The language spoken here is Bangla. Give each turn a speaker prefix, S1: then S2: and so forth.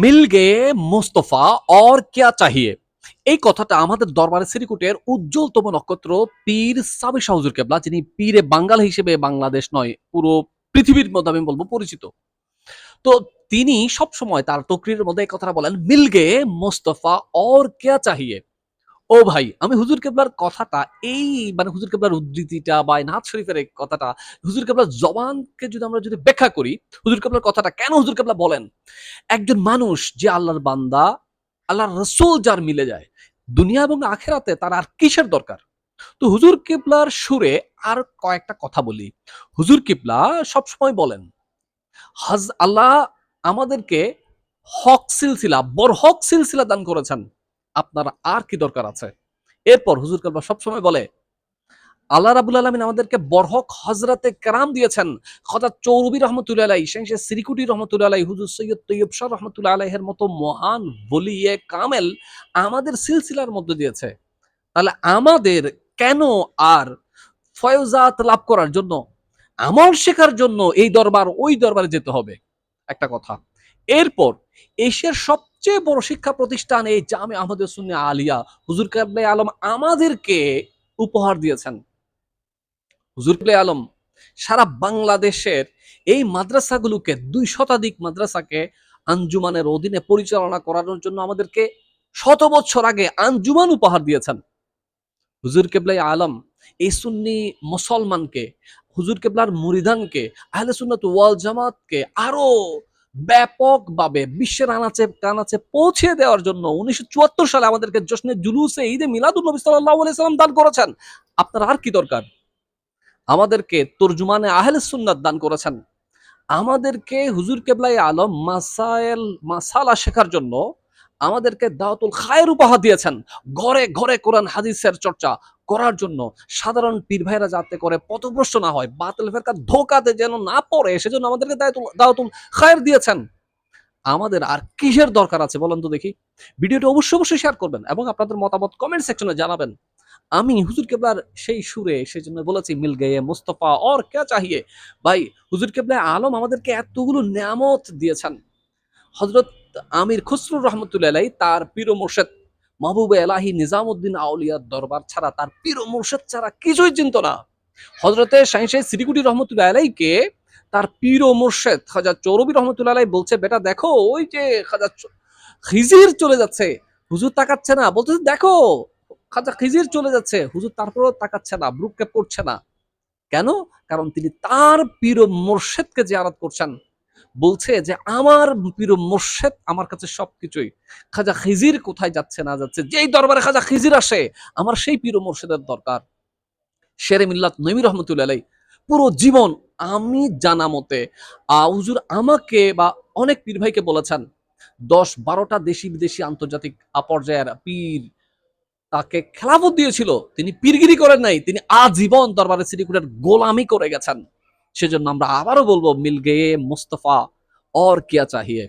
S1: মিল গে মুস্তফা और क्या चाहिए। এই কথাটা আমাদের দরবারে শ্রীকুটের উজ্জ্বলতম নক্ষত্র পীর সাবি শাহ হুজুর কেবলা, যিনি পীরে বাঙ্গাল হিসেবে বাংলাদেশ নয় পুরো পৃথিবীর মধ্যে আমি বলবো পরিচিত। তো তিনি সবসময় তার তকরিরের মধ্যে এই কথাটা বলেন, মিল গে মুস্তফা और क्या चाहिए। ও ভাই, আমি হুজুর কেবলার কথাটা এই মানে হুজুর কেবলার উদ্ধৃতিটা বা নাথ শরীফের এই কথাটা হুজুর কেবলার জবানকে যদি আমরা ব্যাখ্যা করি, হুজুর কেবলার কথাটা কেন হুজুর কেবলা বলেন, একজন মানুষ যে আল্লাহর বান্দা, আল্লাহর রসুল যার মিলে যায়, দুনিয়া এবং আখেরাতে তার আর কিসের দরকার। তো হুজুর কিবলার সুরে আর কয়েকটা কথা বলি। হুজুর কিবলা সবসময় বলেন, আল্লাহ আমাদেরকে হক সিলসিলা, বরহক সিলসিলা দান করেছেন, আপনার আর কি দরকার আছে। এরপর হুজুর কিবলা সবসময় বলে, আল্লাহ রাবুল আলমিন আমাদেরকে বরহক হজরতে কেরাম দিয়েছেন। হযরত চৌরুবী রহমতুল্লাহ আলাই, শেখ সিরিকুটি রহমতুল্লাহ আলাই, হুজুর সৈয়দ তৈয়ব শাহ রহমতুল্লাহ আলাইহের মতো মহান বলিয়ে কামেল আমাদের সিলসিলার মধ্যে দিয়েছে। তাহলে আমাদের কেন আর ফয়জাত লাভ করার জন্য, আমল শেখার জন্য এই দরবার ওই দরবারে যেতে হবে? একটা কথা। এরপর এশিয়ার সবচেয়ে বড় শিক্ষা প্রতিষ্ঠান এই জামে আহমদে সুন্নি আলিয়া হুজুর কেবলা আলম আমাদেরকে উপহার দিয়েছেন। হুজুর কেবলা আলম সারা বাংলাদেশের এই মাদ্রাসাগুলোকে ২ শতাধিক মাদ্রাসাকে আঞ্জুমানের অধীনে পরিচালনা করানোর জন্য আমাদেরকে শত বছর আগে আঞ্জুমান উপহার দিয়েছেন। হুজুর কেবলাই আলম এই সুন্নি মুসলমানকে, হুজুর কেবলার মুরিদানকে, আহলে সুন্নাত ওয়াল জামাতকে আরো ব্যাপকভাবে বিশ্বের আনাচে কানাচে পৌঁছে দেওয়ার জন্য ১৯৭৪ সালে আমাদেরকে জশ্নে জুলুসে ঈদে মিলাদুন নবী সাল্লাল্লাহু আলাইহি সাল্লাম দান করেছেন। আপনার আর কি দরকার? আমাদেরকে তরজুমানে আহলে সুন্নাত দান করেছেন। আমাদেরকে হুজুর কেবলাই আলম মাসালা শেখার জন্য আমাদেরকে দাওয়াতুল খায়ের উপহার দিয়েছেন। ঘরে ঘরে কোরআন হাদিসের চর্চা করার জন্য, সাধারণ পীর ভাইরা যাতে করে পথভ্রষ্ট না হয়, বাতিল ফেরকার ধোঁকাতে যেন না পড়ে, সেজন্য আমাদেরকে দাওয়াতুল খায়ের দিয়েছেন। আমাদের আর কিসের দরকার আছে বলেন তো দেখি? ভিডিওটি অবশ্যই শেয়ার করবেন এবং আপনাদের মতামত কমেন্ট সেকশনে জানাবেন। আমি হুজুর কেবলার সেই সুরে সেজন্য বলেছি, মিল গয়ে মুস্তফা और क्या चाहिए। ভাই, হুজুর কেবলা আলম আমাদেরকে এতগুলো নিয়ামত দিয়েছেন। হযরত আমির খসরু রহমতুল্লাহ আলাইহি তার পীর ও মুর্শিদ মাহবুবে এলাহি নিজামউদ্দিন আউলিয়ার দরবার ছাড়া, তার পীর ও মুর্শিদ ছাড়া কিছুই চিনত না। হযরতে শাইখ সিরিকুটি রহমতুল্লাহ আলাইহিকে তার পীর ও মুর্শিদ খাজা চৌরবী রহমতুল্লাহ আলাইহি বলছে, বেটা দেখো ওই যে খাজা খিজির চলে যাচ্ছে। হুজুর তাকাচ্ছে না, বলতেছে দেখো খাজা খিজির চলে যাচ্ছে। হুজুর তারপরেও তাকাচ্ছে না, ভ্রুক্ষেপ করছে না। কেন? কারণ তিনি তার পীর ও মুর্শিদকে জিয়ারত করছেন। বলছে যে আমার পীর ও মুর্শিদ আমার কাছে সবকিছুই। খাজা খিজির কোথায় যাচ্ছে না যাচ্ছে, যেই দরবারে খাজা খিজির আসে আমার সেই পীর ও মুর্শিদের দরকার। শেরে মিল্লাত নবী রহমতুল্লাহ আলাইহি পুরো জীবন, আমি জানা মতে হুজুর আমাকে বা অনেক পীর ভাইকে বলেছেন, ১০-১২টা দেশি বিদেশি আন্তর্জাতিক পর্যায়ের পীর তাকে খেলাফত দিয়েছিল। তিনি পীরগিরি করেন নাই, তিনি আজীবন দরবারে সিরিকুটের গোলামি করে গেছেন। সেজন্য আমরা আবারও বলবো, মিল গয়ে মুস্তফা और क्या चाहिए।